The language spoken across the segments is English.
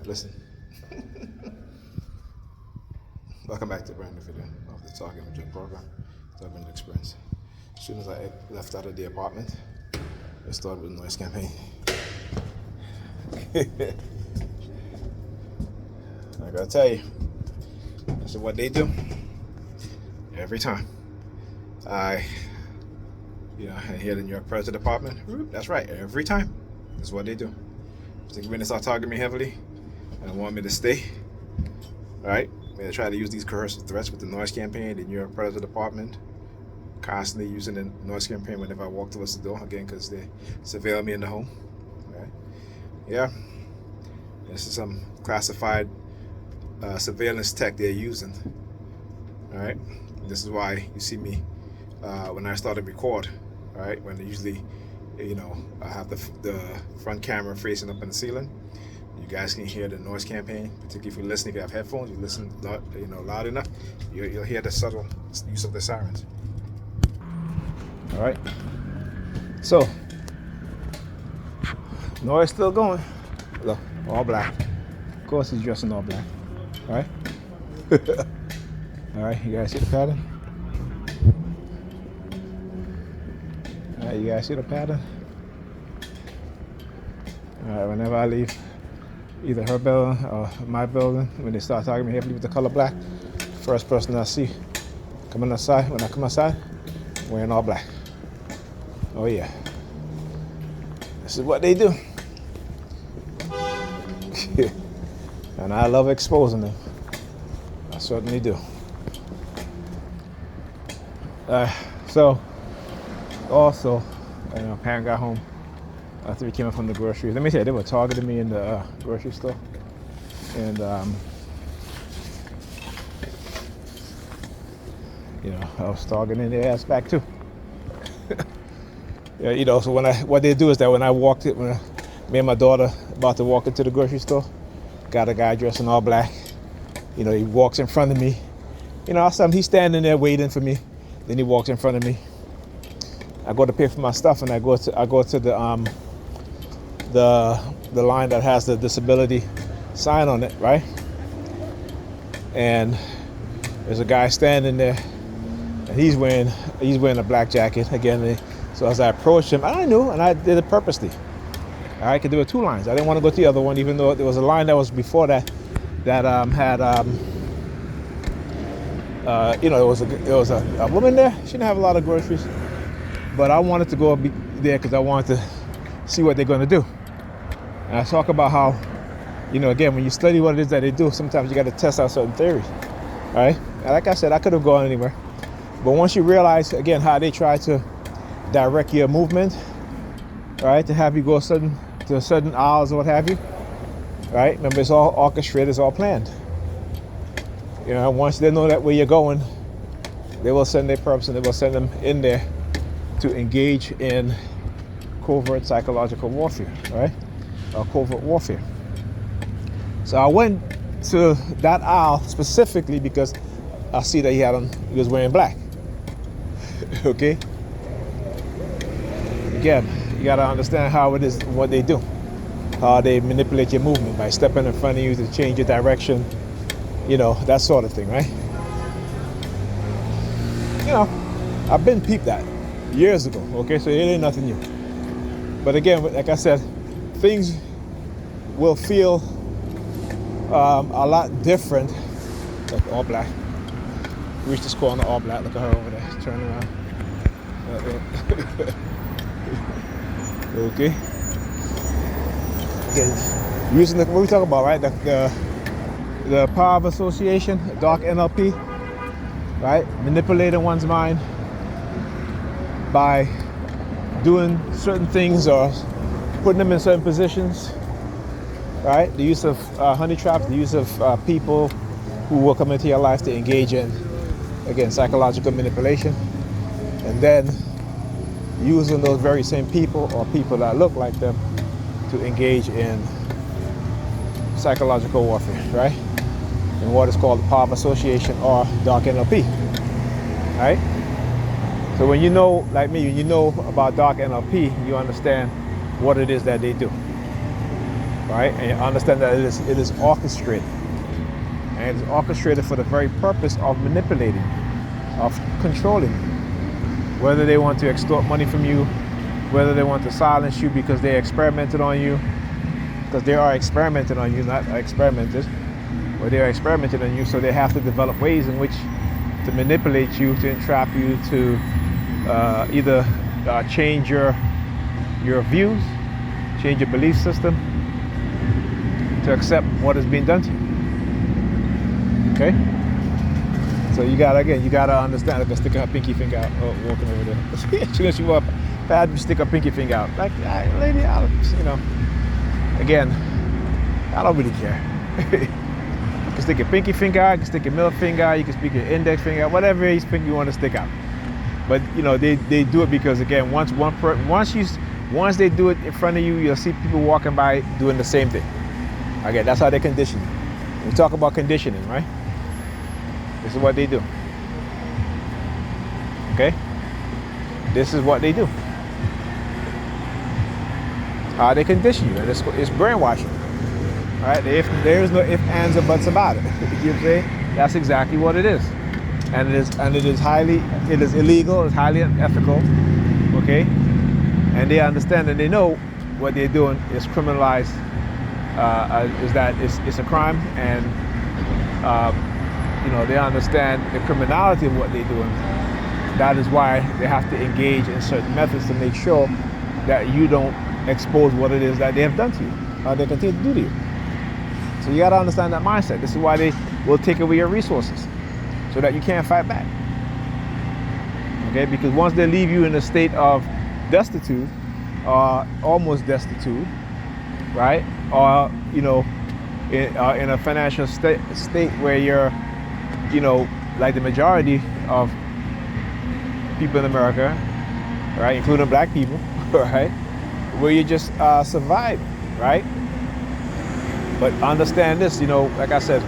Listen. Welcome back to a brand new video of the Talking with Jake program. Talking experience. As soon as I left out of the apartment, I started with a noise campaign. I gotta tell you, this is what they do every time. I hear the New York President Department. That's right, every time. That's what they do. Particularly when they start targeting me heavily and want me to stay. Right? They try to use these coercive threats with the noise campaign, the New York President Department, constantly using the noise campaign whenever I walk towards the door, again, because they surveil me in the home. Right? Yeah. This is some classified surveillance tech they're using. All right. This is why you see me when I start to record. All right. When usually, I have the front camera facing up in the ceiling. You guys can hear the noise campaign. Particularly if you're listening, if you have headphones, you listen, loud enough. You'll hear the subtle use of the sirens. All right. So noise still going. Look, all black. Of course, he's dressed in all black. All right. All right. You guys see the pattern? All right. You guys see the pattern? All right. Whenever I leave either her building or my building, when they start talking to me heavily with the color black, first person I see coming outside, when I come outside, wearing all black. Oh yeah. This is what they do. And I love exposing them. I certainly do. So, also, parent got home after we came up from the grocery. Let me tell you, they were targeting me in the grocery store. And, I was targeting their ass back too. Yeah, so what they do is that when me and my daughter about to walk into the grocery store, got a guy dressed in all black. He walks in front of me. He's standing there waiting for me. Then he walks in front of me. I go to pay for my stuff, and I go to the line that has the disability sign on it, right? And there's a guy standing there, and he's wearing a black jacket again. So as I approached him, I knew, and I did it purposely. I could do it two lines. I didn't want to go to the other one, even though there was a line that was before that had there was a woman there. She didn't have a lot of groceries, but I wanted to go there because I wanted to see what they're going to do. And I talk about how, again, when you study what it is that they do, sometimes you got to test out certain theories, right? And like I said, I could have gone anywhere, but once you realize again how they try to direct your movement, right, to have you go to certain aisles or what have you, right? Remember, it's all orchestrated, it's all planned. Once they know that where you're going, they will send their perps and they will send them in there to engage in covert psychological warfare, right? Or covert warfare. So I went to that aisle specifically because I see that he was wearing black. Okay? Again, you gotta understand how it is, what they do, how they manipulate your movement by stepping in front of you to change your direction, that sort of thing, right? I've been peeped that years ago, okay, so it ain't nothing new. But again, like I said, things will feel a lot different. Like all black. Reach this corner, all black. Look at her over there. Turn around. Okay. Again, using what we talk about, right? The power of association, dark NLP, right? Manipulating one's mind by doing certain things or putting them in certain positions, right? The use of honey traps, the use of people who will come into your life to engage in, again, psychological manipulation, and then using those very same people or people that look like them to engage in psychological warfare, right? In what is called the power of association or dark NLP, right? So when you know, like me, when you know about dark NLP, you understand what it is that they do. right? And you understand that it is orchestrated. And it's orchestrated for the very purpose of manipulating, of controlling you. Whether they want to extort money from you, whether they want to silence you because they experimented on you, because they are experimenting on you, not experimented, but they are experimenting on you, so they have to develop ways in which to manipulate you, to entrap you, to either change your views, change your belief system, to accept what is being done to you. Okay? So you gotta understand. Like, stick her pinky finger out, walking over there. She walk, bad, stick her pinky finger out. Like, lady, again, I don't really care. You can stick your pinky finger out, you can stick your middle finger out, you can stick your index finger out, whatever finger you want to stick out. But they do it because, again, once they do it in front of you, you'll see people walking by doing the same thing. Again, that's how they condition you. We talk about conditioning, right? This is what they do. Okay? This is what they do. How they condition you. And it's brainwashing. Right? There is no ifs, ands, or buts about it. You know what I'm saying? That's exactly what it is. And it is illegal, it's highly unethical. Okay? And they understand and they know what they're doing is criminalized, is that it's a crime, and they understand the criminality of what they're doing. That is why they have to engage in certain methods to make sure that you don't expose what it is that they have done to you, or they continue to do to you. So you got to understand that mindset. This is why they will take away your resources, so that you can't fight back. Okay, because once they leave you in a state of destitute, or almost destitute, right, or in a financial state where you're, like the majority of people in America, right, including black people, right, where you just survive, right? But understand this, like I said,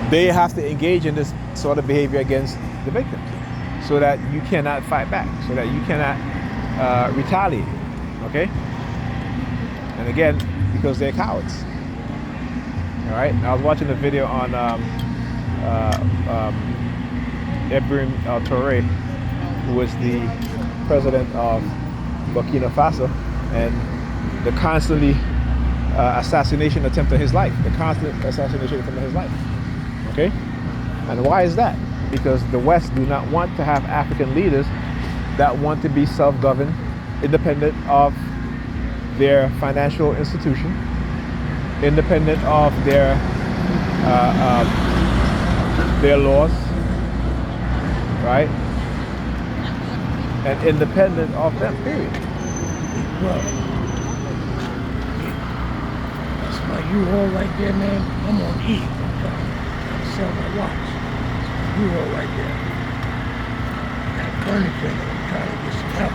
they have to engage in this sort of behavior against the victims, so that you cannot fight back, so that you cannot retaliate, okay? And again, because they're cowards. All right. I was watching a video on Ibrahim Traoré, who was the president of Burkina Faso, and the constantly assassination attempt on his life, Okay. And why is that? Because the West do not want to have African leaders that want to be self-governed, independent of their financial institution, independent of their laws, right? And independent of them, period. Well, that's my U-Haul right there, man. I'm on E. I'm trying to sell my watch. U-Haul right there. That furniture, I'm trying to get some help.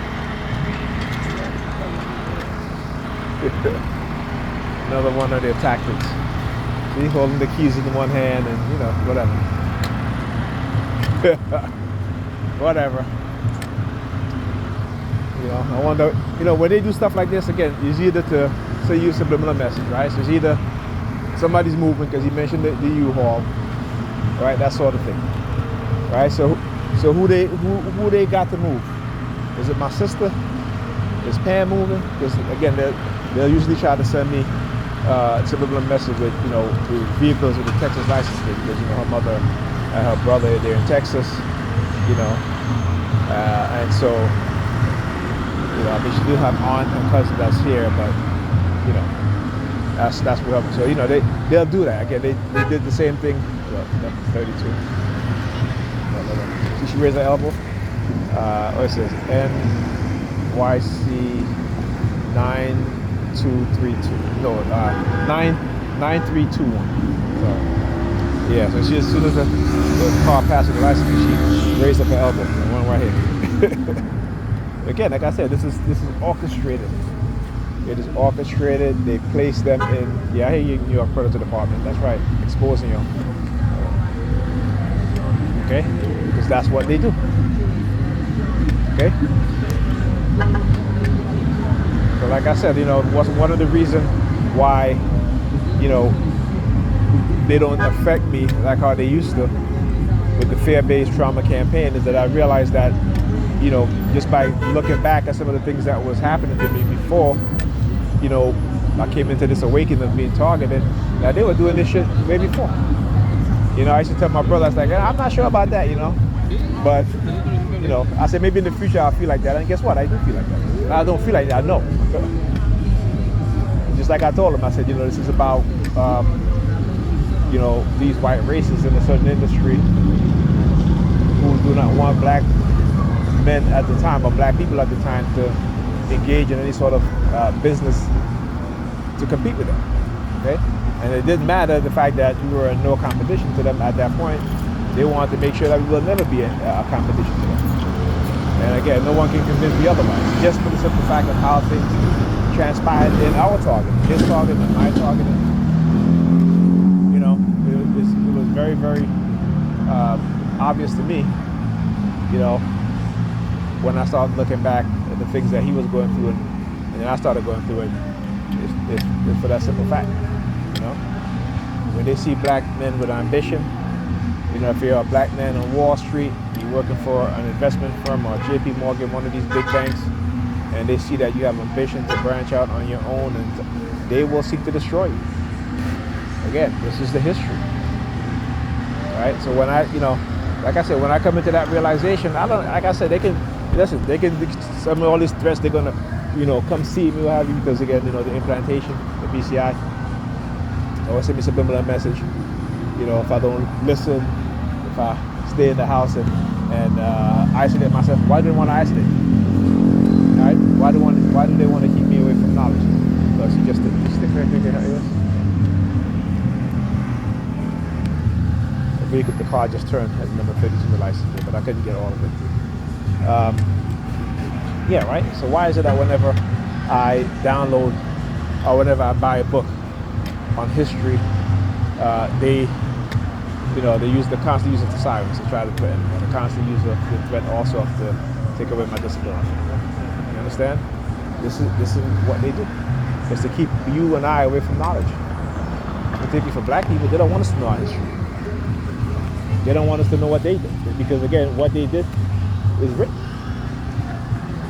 Another one of their tactics. See, holding the keys in one hand and, whatever. Whatever. I wonder, when they do stuff like this, again, it's either to say use subliminal message, right? So it's either somebody's moving, because he mentioned the U-Haul, right? That sort of thing, right? So who they got to move? Is it my sister? Is Pam moving? Because again, they'll usually try to send me subliminal message with the vehicles with the Texas license plate, because her mother and her brother, they're in Texas, and so she do have aunt and cousin that's here, but that's what happened. So they'll do that. Again, they did the same thing. Well, 32. See, she raised her elbow. What it says? NYC 9232. No, 9321. So yeah. So she, as soon as the car passed the license, she raised up her elbow. The one right here. Again, like I said, this is orchestrated. It is orchestrated. They place them in. Yeah, I hear you in New York Predator Department. That's right, exposing you. Okay, because that's what they do. Okay. So like I said, was one of the reasons why, they don't affect me like how they used to with the fear-based trauma campaign, is that I realized that, just by looking back at some of the things that was happening to me before, I came into this awakening of being targeted, that they were doing this shit way before. I used to tell my brother, I was like, I'm not sure about that, but, I said, maybe in the future I'll feel like that. And guess what? I do feel like that. I don't feel like that, I know. Just like I told him, I said, this is about, these white races in a certain industry who do not want black men at the time, or black people at the time, to engage in any sort of business to compete with them. Okay? And it didn't matter the fact that we were in no competition to them at that point. They wanted to make sure that we will never be a competition to them. And again, no one can convince me otherwise. Just for the simple fact of how things transpired in our target, his target and my target. It was very, very obvious to me, when I started looking back at the things that he was going through, and then I started going through it, it's for that simple fact. When they see black men with ambition, if you're a black man on Wall Street, you're working for an investment firm or JP Morgan, one of these big banks, and they see that you have ambition to branch out on your own, and they will seek to destroy you. Again, this is the history, right? So when I, like I said, when I come into that realization, like I said, they can, some of all these threats, they're gonna, come see me, what have you, because again, the implantation, the BCI, or send me subliminal message, if I don't listen, if I stay in the house and isolate myself. Why do they want to isolate? All right? Why do they want to keep me away from knowledge? Because you just stick right there, yes. The car just turned at number 32 in the license plate, but I couldn't get all of it. Yeah, right? So why is it that whenever I download or whenever I buy a book on history, they constantly use it to silence to try to threaten, or they constantly use the threat also to take away my disability. You understand? This is what they do. It's to keep you and I away from knowledge. Particularly for black people, they don't want us to know our history. They don't want us to know what they did, because again, what they did is written.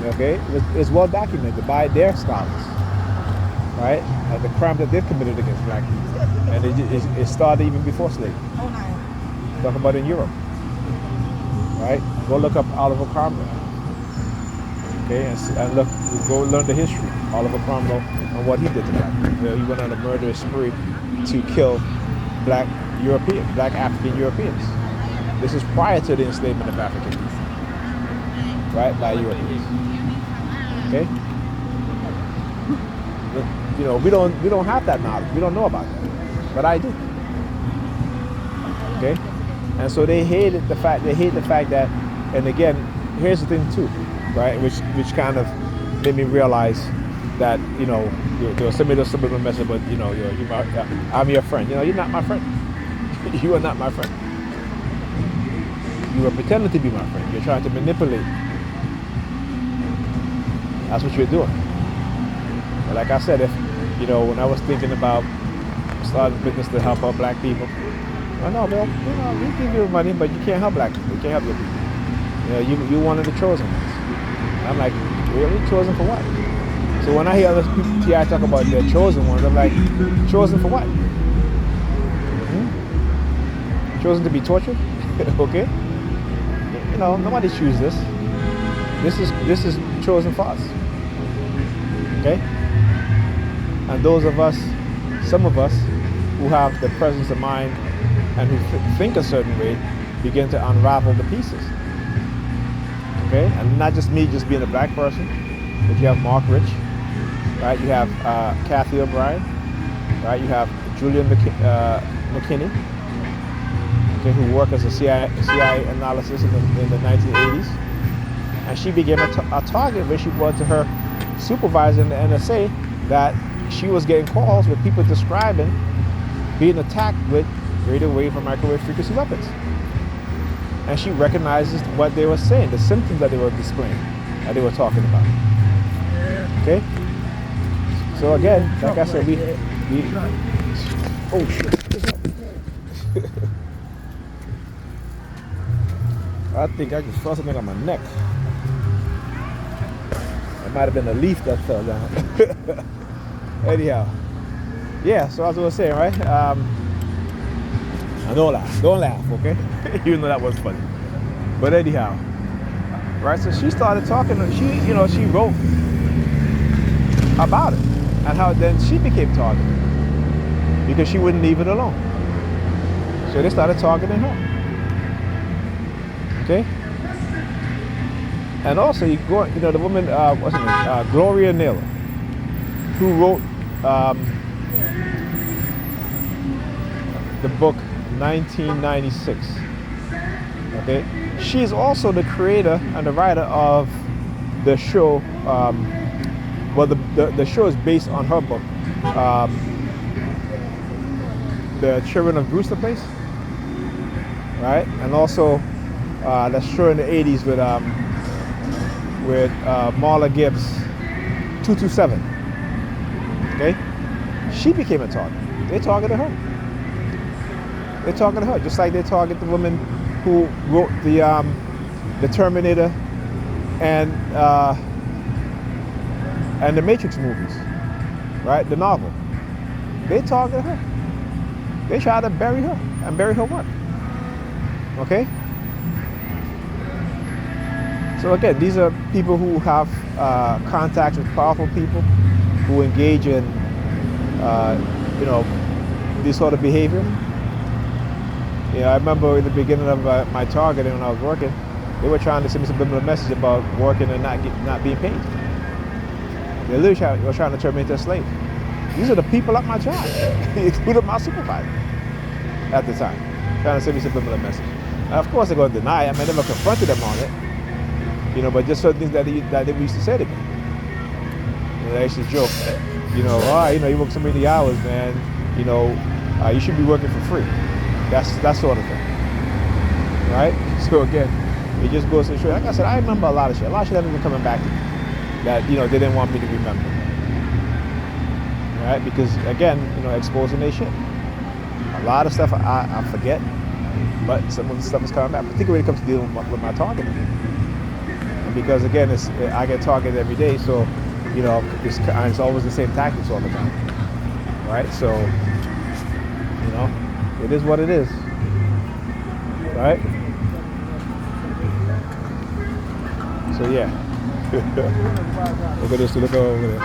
Okay, it's well documented by their scholars, right? The crime that they've committed against black people, and it started even before slavery. Talk about in Europe, right? Go look up Oliver Cromwell, okay, and go learn the history of Oliver Cromwell and what he did to black people. He went on a murderous spree to kill black African Europeans. This is prior to the enslavement of Africans, right, by Europeans. Okay, we don't have that knowledge. We don't know about that, but I do. Okay, and so they hate the fact that, and again, here's the thing too, right, which kind of made me realize that there was somebody subliminal message, but I'm your friend. You're not my friend. You are not my friend. You are pretending to be my friend. You're trying to manipulate. That's what you're doing. But like I said, if when I was thinking about starting business to help out black people, I know, Bill, we give you money, but you can't help black people. You can't help your people. You're one of the chosen ones. And I'm like, really? Chosen for what? So when I hear other people talk about their chosen ones, I'm like, chosen for what? Chosen to be tortured? Okay? Nobody chooses this. This is chosen for us. Okay? And those of us, some of us, who have the presence of mind and who think a certain way, begin to unravel the pieces. Okay? And not just me just being a black person, but you have Mark Rich, right? You have Kathy O'Brien, right? You have Julian McKinney, okay, who worked as a CIA analysis in the 1980s. And she became a target when she brought to her supervisor in the NSA that she was getting calls with people describing being attacked with radio wave or microwave frequency weapons. And she recognizes what they were saying, the symptoms that they were displaying, that they were talking about. Okay? So again, like I Truck said, right we there. Right. oh shit. I think I just saw something on my neck. It might have been a leaf that fell down. Anyhow, yeah. So as I was saying, right? Don't laugh, okay? Even though that was funny. But anyhow, right? So she started talking. She wrote about it and how then she became targeted because she wouldn't leave it alone. So they started targeting her. Okay. And also, the woman, what's her name? Gloria Naylor, who wrote the book 1996. Okay. She's also the creator and the writer of the show. The show is based on her book, The Children of Brewster Place, right? And also the show in the 80s with Marla Gibbs, 227. Okay, she became a target. They targeted her. They targeted her just like they target the woman who wrote the Terminator and the Matrix movies, right? The novel. They targeted her. They tried to bury her and bury her work. Okay? So again, these are people who have contacts with powerful people who engage in, this sort of behavior. I remember in the beginning of my targeting when I was working, they were trying to send me some subliminal message about working and not being paid. They literally were trying to turn me into a slave. These are the people at my job, including my supervisor at the time, trying to send me some subliminal message. Now, of course, they're going to deny it. I never confronted them on it, but just certain things that they used to say to me. They used to joke, you work so many hours, man. You should be working for free. That sort of thing, right? So again, it just goes to show. Like I said, I remember a lot of shit. A lot of shit hasn't been coming back to me that they didn't want me to remember, right? Because again, exposing their shit. A lot of stuff I forget, but some of the stuff is coming back, particularly when it comes to dealing with my targeting. And because again, I get targeted every day, so it's always the same tactics all the time, right? So it is what it is, right? So yeah. Look at this. Look over there.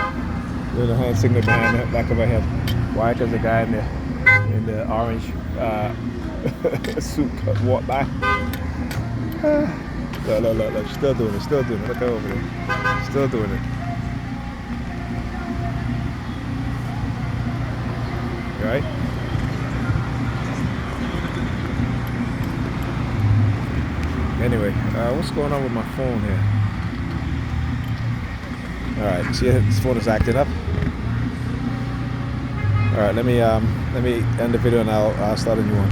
There's a hand signal behind the back of her head. Why? Because the guy in the orange suit walked by. Look. Still doing it. Look over there. Still doing it. Right? Anyway, what's going on with my phone here? All right, see, this phone is acting up. All right, let me end the video and I'll start a new one.